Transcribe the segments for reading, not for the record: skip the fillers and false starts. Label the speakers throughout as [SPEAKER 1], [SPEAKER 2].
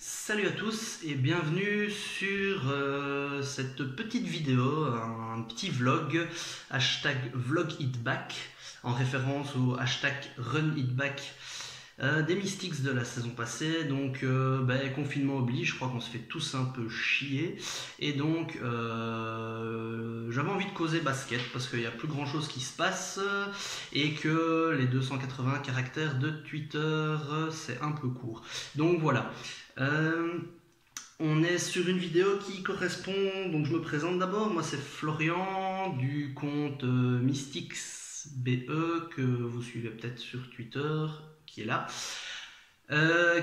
[SPEAKER 1] Salut à tous et bienvenue sur cette petite vidéo, un petit vlog, hashtag vlogitback, en référence au hashtag runitback des Mystics de la saison passée. Donc confinement oblige, je crois qu'on se fait tous un peu chier. Et donc j'avais envie de causer basket parce qu'il n'y a plus grand chose qui se passe et que les 280 caractères de Twitter c'est un peu court. Donc voilà. On est sur une vidéo qui correspond, donc je me présente d'abord, moi c'est Florian du compte MysticsBE que vous suivez peut-être sur Twitter, qui est là,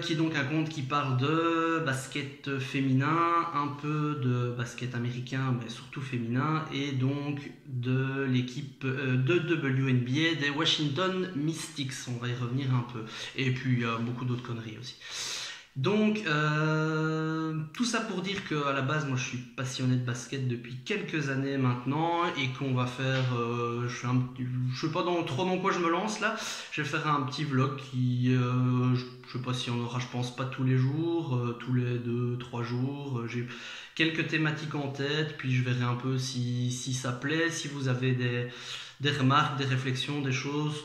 [SPEAKER 1] qui est donc un compte qui parle de basket féminin, un peu de basket américain mais surtout féminin, et donc de l'équipe de WNBA des Washington Mystics, on va y revenir un peu, et puis il y a beaucoup d'autres conneries aussi. Donc, tout ça pour dire qu'à la base, moi je suis passionné de basket depuis quelques années maintenant et qu'on va faire, je sais pas trop dans quoi je me lance là, je vais faire un petit vlog qui, je sais pas si on aura, je pense pas tous les jours, tous les 2-3 jours, j'ai quelques thématiques en tête, puis je verrai un peu si ça plaît, si vous avez des remarques, des réflexions, des choses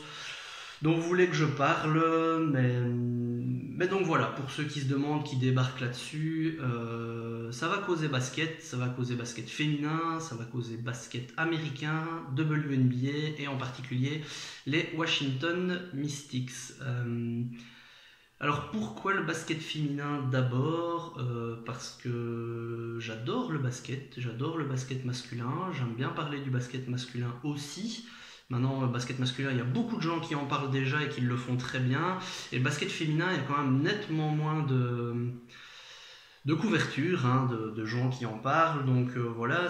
[SPEAKER 1] dont vous voulez que je parle, mais donc voilà, pour ceux qui se demandent, qui débarquent là-dessus, ça va causer basket féminin, ça va causer basket américain, WNBA et en particulier les Washington Mystics. Alors pourquoi le basket féminin d'abord? Parce que j'adore le basket masculin, j'aime bien parler du basket masculin aussi. Maintenant, le basket masculin, il y a beaucoup de gens qui en parlent déjà et qui le font très bien. Et le basket féminin, il y a quand même nettement moins de couverture, hein, de gens qui en parlent. Donc voilà,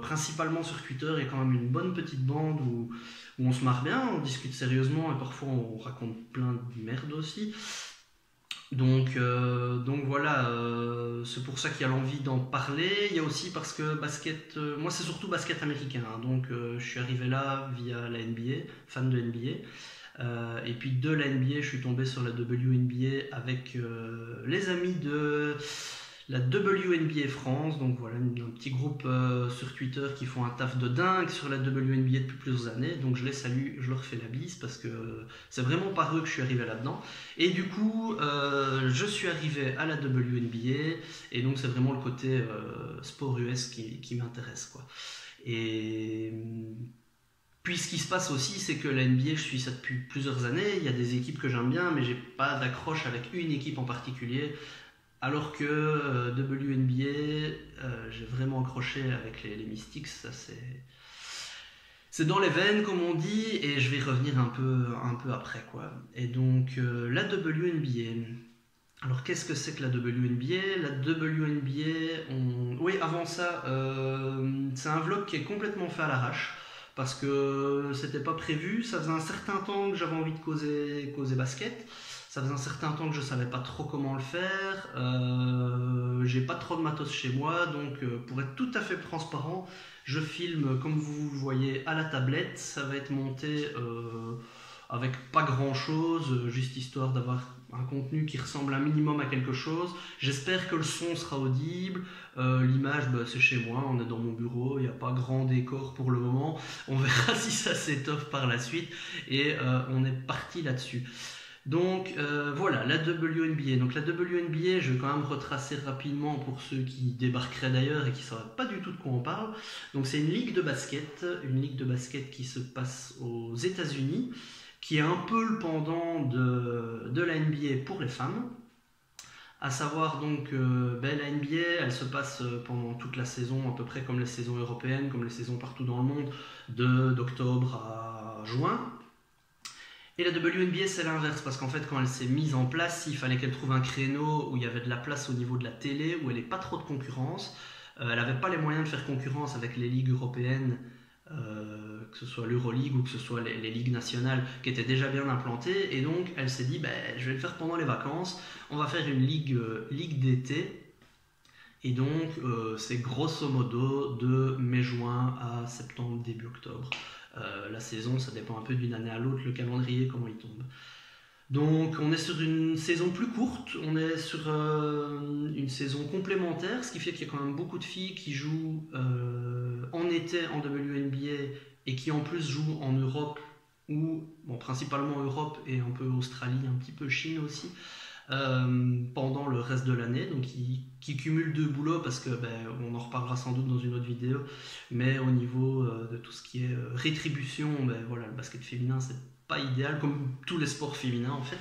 [SPEAKER 1] principalement sur Twitter, il y a quand même une bonne petite bande où on se marre bien, on discute sérieusement et parfois on raconte plein de merde aussi. Donc voilà, c'est pour ça qu'il y a l'envie d'en parler. Il y a aussi parce que basket, moi c'est surtout basket américain, hein, donc je suis arrivé là via la NBA, fan de NBA. Et puis de la NBA, je suis tombé sur la WNBA avec les amis de la WNBA France. Donc voilà, un petit groupe sur Twitter qui font un taf de dingue sur la WNBA depuis plusieurs années. Donc je les salue, je leur fais la bise parce que c'est vraiment par eux que je suis arrivé là-dedans. Et du coup, je suis arrivé à la WNBA et donc c'est vraiment le côté sport US qui m'intéresse, quoi. Et puis ce qui se passe aussi, c'est que la NBA, je suis ça depuis plusieurs années. Il y a des équipes que j'aime bien, mais j'ai pas d'accroche avec une équipe en particulier. Alors que WNBA, j'ai vraiment accroché avec les Mystics. Ça c'est dans les veines, comme on dit, et je vais y revenir un peu après, quoi. Et donc la WNBA. Alors qu'est-ce que c'est que la WNBA? La WNBA, oui, avant ça, c'est un vlog qui est complètement fait à l'arrache parce que c'était pas prévu. Ça faisait un certain temps que j'avais envie de causer basket. Ça faisait un certain temps que je savais pas trop comment le faire. J'ai pas trop de matos chez moi, donc pour être tout à fait transparent, je filme comme vous le voyez à la tablette. Ça va être monté avec pas grand chose, juste histoire d'avoir un contenu qui ressemble un minimum à quelque chose. J'espère que le son sera audible. L'image, c'est chez moi, on est dans mon bureau, il n'y a pas grand décor pour le moment. On verra si ça s'étoffe par la suite et on est parti là-dessus. Donc voilà, la WNBA. Donc la WNBA, je vais quand même retracer rapidement pour ceux qui débarqueraient d'ailleurs et qui ne sauraient pas du tout de quoi on parle. Donc c'est une ligue de basket qui se passe aux États-Unis, qui est un peu le pendant de la NBA pour les femmes. À savoir donc la NBA, elle se passe pendant toute la saison, à peu près comme les saisons européennes, comme les saisons partout dans le monde, d'octobre à juin. Et la WNBA, c'est l'inverse, parce qu'en fait, quand elle s'est mise en place, il fallait qu'elle trouve un créneau où il y avait de la place au niveau de la télé, où elle n'ait pas trop de concurrence. Elle n'avait pas les moyens de faire concurrence avec les ligues européennes, que ce soit l'Euroleague ou que ce soit les ligues nationales qui étaient déjà bien implantées. Et donc, elle s'est dit, je vais le faire pendant les vacances. On va faire une ligue d'été. Et donc, c'est grosso modo de mai-juin à septembre, début octobre. La saison, ça dépend un peu d'une année à l'autre, le calendrier, comment il tombe. Donc on est sur une saison plus courte, on est sur une saison complémentaire, ce qui fait qu'il y a quand même beaucoup de filles qui jouent en été en WNBA et qui en plus jouent en Europe ou bon, principalement Europe et un peu Australie, un petit peu Chine aussi, pendant le reste de l'année, donc qui cumulent deux boulots parce que on en reparlera sans doute dans une autre vidéo, mais au niveau de tout ce qui est rétribution, voilà, le basket féminin c'est pas idéal comme tous les sports féminins en fait.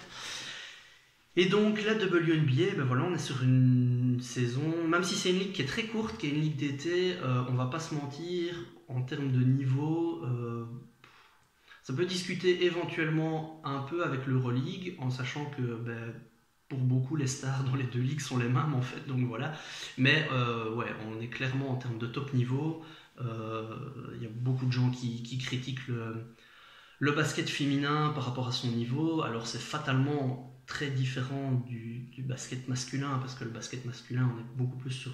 [SPEAKER 1] Et donc la WNBA, voilà, on est sur une saison, même si c'est une ligue qui est très courte, qui est une ligue d'été, on va pas se mentir, en termes de niveau, ça peut discuter éventuellement un peu avec l'Euroleague, en sachant que pour beaucoup les stars dans les deux ligues sont les mêmes en fait, donc voilà. Mais ouais, on est clairement en termes de top niveau. Il y a beaucoup de gens qui critiquent le basket féminin par rapport à son niveau. Alors c'est fatalement très différent du basket masculin, parce que le basket masculin, on est beaucoup plus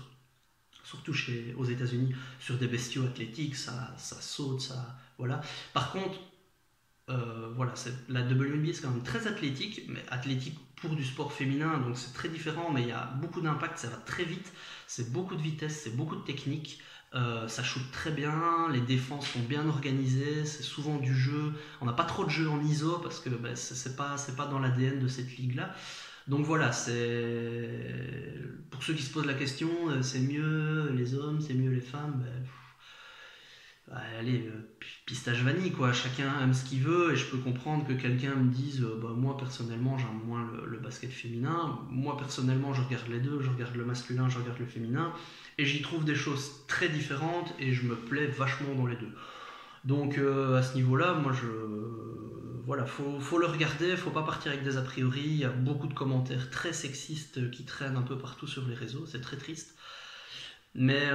[SPEAKER 1] surtout aux États-Unis, sur des bestiaux athlétiques, ça saute, ça voilà. Par contre, voilà, la WNBA c'est quand même très athlétique, mais athlétique pour du sport féminin, donc c'est très différent, mais il y a beaucoup d'impact, ça va très vite, c'est beaucoup de vitesse, c'est beaucoup de technique, ça shoot très bien, les défenses sont bien organisées, c'est souvent du jeu, on n'a pas trop de jeu en ISO parce que c'est pas dans l'ADN de cette ligue-là. Donc voilà, pour ceux qui se posent la question, c'est mieux les hommes, c'est mieux les femmes, allez, pistache vanille quoi, chacun aime ce qu'il veut et je peux comprendre que quelqu'un me dise moi personnellement j'aime moins le basket féminin, moi personnellement je regarde les deux, je regarde le masculin, je regarde le féminin et j'y trouve des choses très différentes et je me plais vachement dans les deux. Donc à ce niveau-là, moi voilà, faut le regarder, faut pas partir avec des a priori, il y a beaucoup de commentaires très sexistes qui traînent un peu partout sur les réseaux, c'est très triste. Mais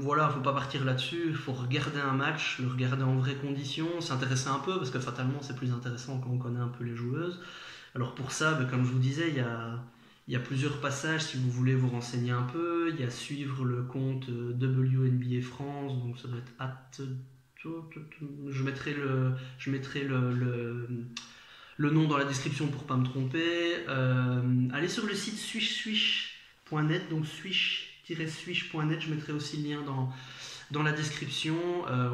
[SPEAKER 1] voilà, faut pas partir là-dessus, il faut regarder un match, le regarder en vraies conditions, s'intéresser un peu, parce que fatalement c'est plus intéressant quand on connaît un peu les joueuses. Alors pour ça, comme je vous disais, il y a plusieurs passages si vous voulez vous renseigner un peu. Il y a suivre le compte WNBA France, donc ça doit être je mettrai le nom dans la description pour pas me tromper. Allez sur le site swishswish.net, donc swish-swish.net, je mettrai aussi le lien dans la description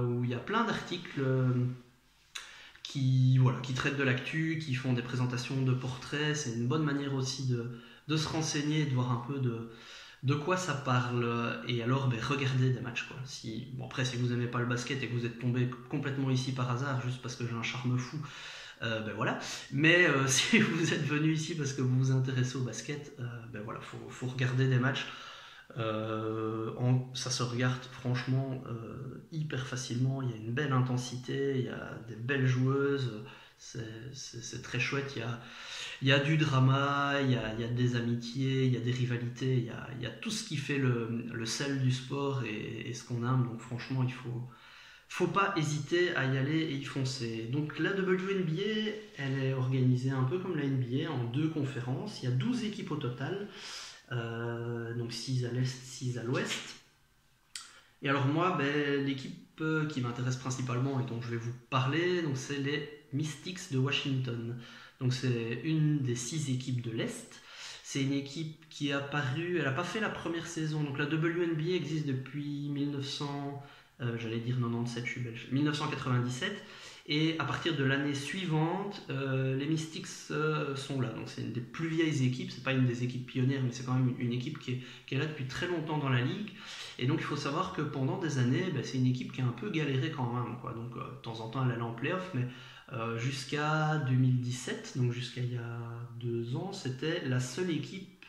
[SPEAKER 1] où il y a plein d'articles qui traitent de l'actu, qui font des présentations de portraits. C'est une bonne manière aussi de se renseigner et de voir un peu de quoi ça parle. Et alors regardez des matchs quoi. Après si vous n'aimez pas le basket et que vous êtes tombé complètement ici par hasard juste parce que j'ai un charme fou, voilà. Mais si vous êtes venu ici parce que vous vous intéressez au basket, voilà, faut regarder des matchs. Ça se regarde franchement hyper facilement, il y a une belle intensité, il y a des belles joueuses, c'est très chouette, il y a du drama, il y a des amitiés, il y a des rivalités, il y a tout ce qui fait le sel du sport et ce qu'on aime, donc franchement il faut pas hésiter à y aller et y foncer. Donc la WNBA, elle est organisée un peu comme la NBA en deux conférences, il y a 12 équipes au total. Donc 6 à l'est, 6 à l'ouest. Et alors moi, l'équipe qui m'intéresse principalement et dont je vais vous parler, donc c'est les Mystics de Washington. Donc c'est une des 6 équipes de l'Est. C'est une équipe qui est apparue, elle n'a pas fait la première saison. Donc la WNBA existe depuis 97, je suis belge, 1997. Et à partir de l'année suivante, les Mystics sont là. Donc c'est une des plus vieilles équipes, c'est pas une des équipes pionnières, mais c'est quand même une équipe qui est là depuis très longtemps dans la ligue. Et donc il faut savoir que pendant des années, c'est une équipe qui a un peu galéré quand même, quoi. Donc de temps en temps elle allait en playoff, mais jusqu'à 2017, donc jusqu'à il y a 2 ans, c'était la seule équipe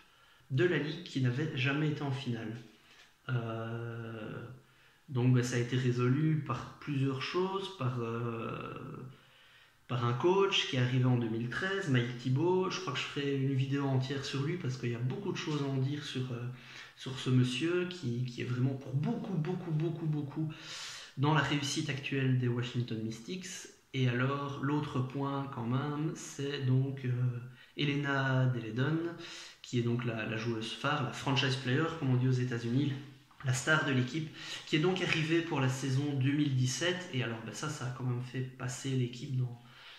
[SPEAKER 1] de la ligue qui n'avait jamais été en finale. Donc ça a été résolu par plusieurs choses, par un coach qui est arrivé en 2013, Mike Thibault. Je crois que je ferai une vidéo entière sur lui parce qu'il y a beaucoup de choses à en dire sur ce monsieur qui est vraiment pour beaucoup dans la réussite actuelle des Washington Mystics. Et alors l'autre point quand même, c'est donc Elena Delle Donne, qui est donc la joueuse phare, la franchise player comme on dit aux États-Unis, la star de l'équipe, qui est donc arrivée pour la saison 2017. Et alors ça a quand même fait passer l'équipe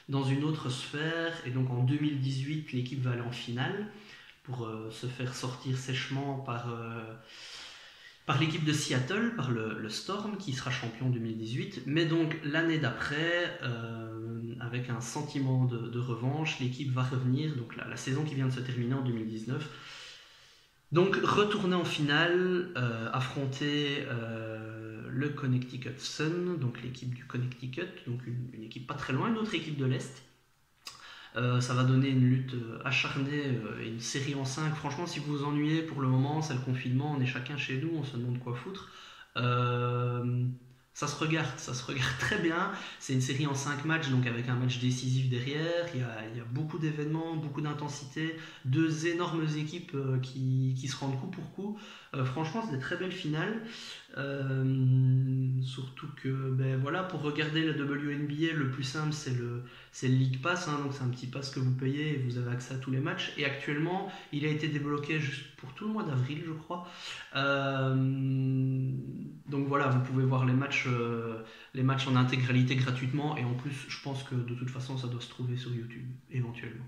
[SPEAKER 1] dans une autre sphère. Et donc en 2018, l'équipe va aller en finale pour se faire sortir sèchement par l'équipe de Seattle, par le Storm, qui sera champion en 2018. Mais donc l'année d'après, avec un sentiment de revanche, l'équipe va revenir, donc la saison qui vient de se terminer en 2019. Donc retourner en finale, affronter le Connecticut Sun, donc l'équipe du Connecticut, donc une équipe pas très loin, une autre équipe de l'Est. Ça va donner une lutte acharnée et une série en 5. Franchement, si vous vous ennuyez pour le moment, c'est le confinement, on est chacun chez nous, on se demande quoi foutre. Ça se regarde très bien. C'est une série en 5 matchs, donc avec un match décisif derrière. Il y a beaucoup d'événements, beaucoup d'intensité, deux énormes équipes qui se rendent coup pour coup. Franchement, c'est des très belles finales. Surtout que, voilà, pour regarder la WNBA, le plus simple, c'est le League Pass, hein, donc c'est un petit pass que vous payez et vous avez accès à tous les matchs. Et actuellement, il a été débloqué juste pour tout le mois d'avril, je crois. Donc voilà, vous pouvez voir les matchs en intégralité gratuitement. Et en plus, je pense que de toute façon, ça doit se trouver sur YouTube, éventuellement.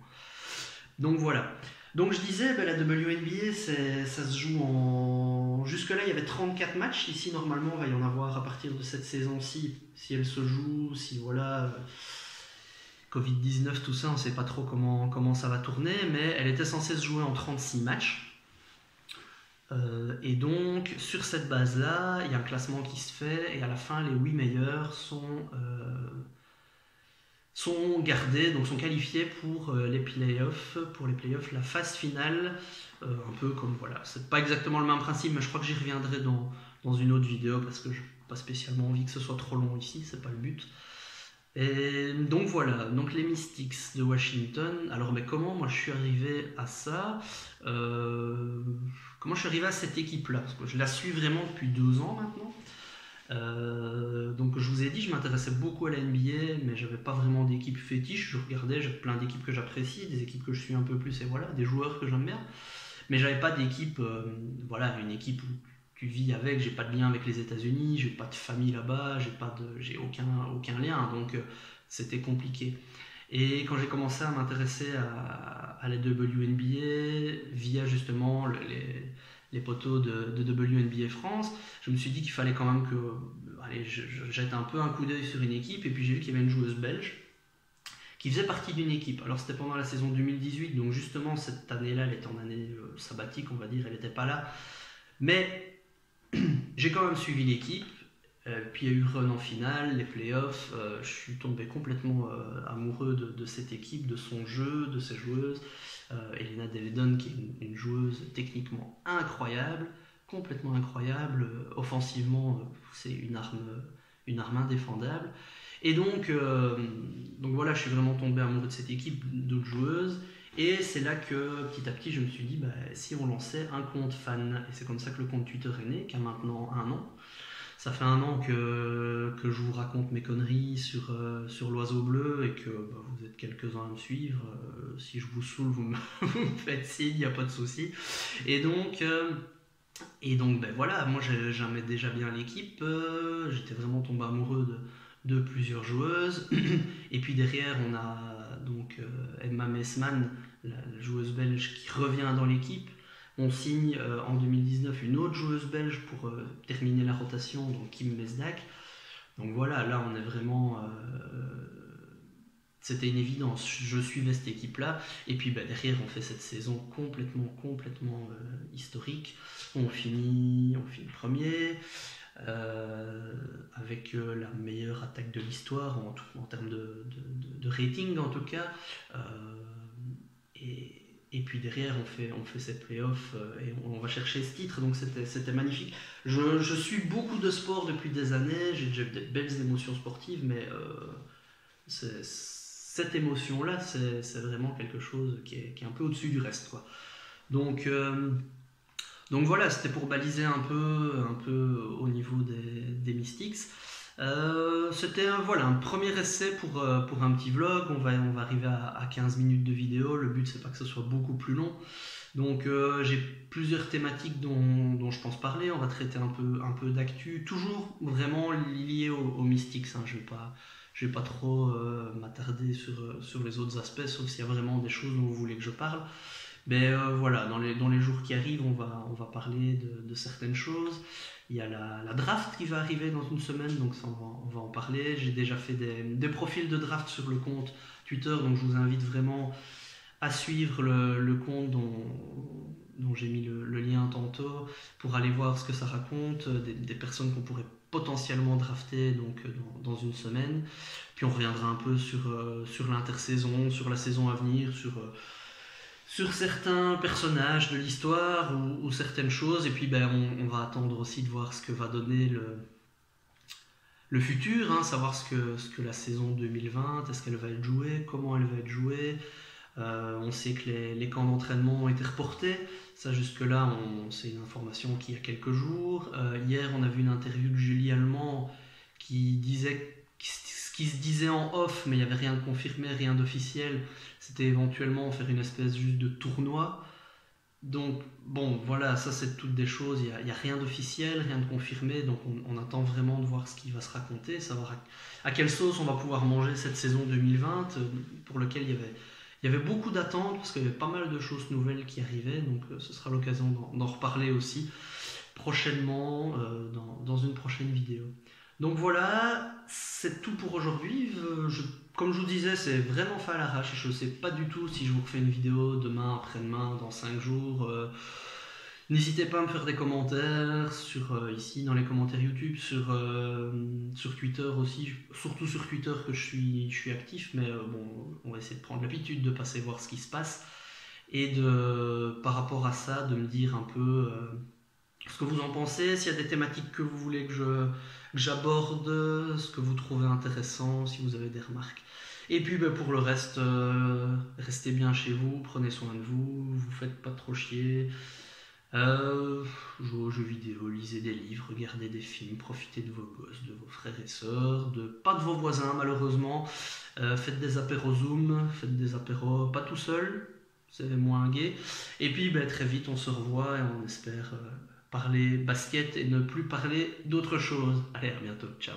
[SPEAKER 1] Donc voilà. Donc je disais, la WNBA, ça se joue en... Jusque-là, il y avait 34 matchs. Ici, normalement, il va y en avoir à partir de cette saison-ci, si elle se joue, si voilà... Covid-19, tout ça, on ne sait pas trop comment ça va tourner, mais elle était censée se jouer en 36 matchs. Et donc, sur cette base-là, il y a un classement qui se fait, et à la fin, les 8 meilleurs sont gardés, donc sont qualifiés pour les playoffs, la phase finale, un peu comme, voilà, c'est pas exactement le même principe, mais je crois que j'y reviendrai dans une autre vidéo, parce que je n'ai pas spécialement envie que ce soit trop long ici, c'est pas le but. Et donc voilà, donc les Mystics de Washington. Alors comment moi je suis arrivé à ça, comment je suis arrivé à cette équipe-là, parce que je la suis vraiment depuis 2 ans maintenant. Donc je vous ai dit, je m'intéressais beaucoup à la NBA, mais j'avais pas vraiment d'équipe fétiche. Je regardais, j'ai plein d'équipes que j'apprécie, des équipes que je suis un peu plus, et voilà, des joueurs que j'aime bien. Mais j'avais pas d'équipe, voilà, une équipe où tu vis avec, j'ai pas de lien avec les États-Unis, j'ai pas de famille là-bas, j'ai aucun lien, donc c'était compliqué. Et quand j'ai commencé à m'intéresser à la WNBA via justement les poteaux de WNBA France, je me suis dit qu'il fallait quand même que je jette un peu un coup d'œil sur une équipe, et puis j'ai vu qu'il y avait une joueuse belge qui faisait partie d'une équipe. Alors c'était pendant la saison 2018, donc justement cette année-là, elle était en année sabbatique, on va dire, elle n'était pas là. Mais j'ai quand même suivi l'équipe, puis il y a eu run en finale, les playoffs, je suis tombé complètement amoureux de cette équipe, de son jeu, de ses joueuses. Elena Delle Donne, qui est une joueuse techniquement incroyable, complètement incroyable, offensivement, c'est une arme indéfendable. Et donc voilà, je suis vraiment tombé amoureux de cette équipe, d'autres joueuses. Et c'est là que petit à petit je me suis dit, si on lançait un compte fan, et c'est comme ça que le compte Twitter est né, qui a maintenant 1 an. Ça fait 1 an que je vous raconte mes conneries sur l'oiseau bleu, et que vous êtes quelques-uns à me suivre. Si je vous saoule, vous me faites signe, il n'y a pas de souci. Et donc voilà, moi j'aimais déjà bien l'équipe, j'étais vraiment tombé amoureux de plusieurs joueuses. Et puis derrière, on a donc Emma Messman, la joueuse belge, qui revient dans l'équipe. On signe en 2019 une autre joueuse belge pour terminer la rotation, donc Kim Mesdak. Donc voilà, là on est vraiment... c'était une évidence, je suivais cette équipe-là. Et puis derrière, on fait cette saison complètement historique. On finit premier, avec la meilleure attaque de l'histoire en termes de rating en tout cas. Et puis derrière, on fait ces playoffs et on va chercher ce titre, donc c'était magnifique. Je suis beaucoup de sport depuis des années, j'ai déjà eu des belles émotions sportives, mais cette émotion-là, c'est vraiment quelque chose qui est un peu au-dessus du reste, quoi. Donc voilà, c'était pour baliser un peu au niveau des Mystics. C'était un premier essai pour un petit vlog. On va arriver à 15 minutes de vidéo. Le but, c'est pas que ce soit beaucoup plus long. Donc j'ai plusieurs thématiques dont je pense parler. On va traiter un peu d'actu, toujours vraiment lié aux Mystics, hein. Je je vais pas trop m'attarder sur les autres aspects, sauf s'il y a vraiment des choses dont vous voulez que je parle. Mais voilà, dans les jours qui arrivent, on va parler de certaines choses. Il y a la draft qui va arriver dans une semaine, donc ça, on va en parler. J'ai déjà fait des profils de draft sur le compte Twitter, donc je vous invite vraiment à suivre le compte dont j'ai mis le lien tantôt pour aller voir ce que ça raconte, des personnes qu'on pourrait potentiellement drafter donc, dans une semaine. Puis on reviendra un peu sur l'intersaison, sur la saison à venir, sur certains personnages de l'histoire ou certaines choses. Et puis on va attendre aussi de voir ce que va donner le futur, hein, savoir ce que la saison 2020, est-ce qu'elle va être jouée, comment elle va être jouée. On sait que les camps d'entraînement ont été reportés. Ça, jusque-là, c'est une information qui a quelques jours. Hier, on a vu une interview de Julie Allemand qui disait ce qui se disait en off, mais il n'y avait rien de confirmé, rien d'officiel. C'était éventuellement faire une espèce juste de tournoi. Donc, bon, voilà, ça, c'est toutes des choses. Il n'y a rien d'officiel, rien de confirmé. Donc, on attend vraiment de voir ce qui va se raconter, savoir à quelle sauce on va pouvoir manger cette saison 2020, pour laquelle il y avait beaucoup d'attentes parce qu'il y avait pas mal de choses nouvelles qui arrivaient, donc ce sera l'occasion d'en reparler aussi prochainement dans une prochaine vidéo. Donc voilà, c'est tout pour aujourd'hui. Comme je vous disais, c'est vraiment fait à l'arrache. Je ne sais pas du tout si je vous refais une vidéo demain, après-demain, dans 5 jours. N'hésitez pas à me faire des commentaires ici dans les commentaires YouTube, sur Twitter aussi, surtout sur Twitter que je suis actif, mais bon, on va essayer de prendre l'habitude de passer voir ce qui se passe et par rapport à ça, de me dire un peu ce que vous en pensez, s'il y a des thématiques que vous voulez que j'aborde, ce que vous trouvez intéressant, si vous avez des remarques. Et puis pour le reste, restez bien chez vous, prenez soin de vous, vous faites pas trop chier. Jouez aux jeux vidéo, lisez des livres, regardez des films, profitez de vos gosses, de vos frères et sœurs, pas de vos voisins malheureusement. Faites des apéros Zoom, faites des apéros pas tout seul, c'est moins gai. Et puis très vite on se revoit et on espère parler basket et ne plus parler d'autre chose. Allez, à bientôt, ciao.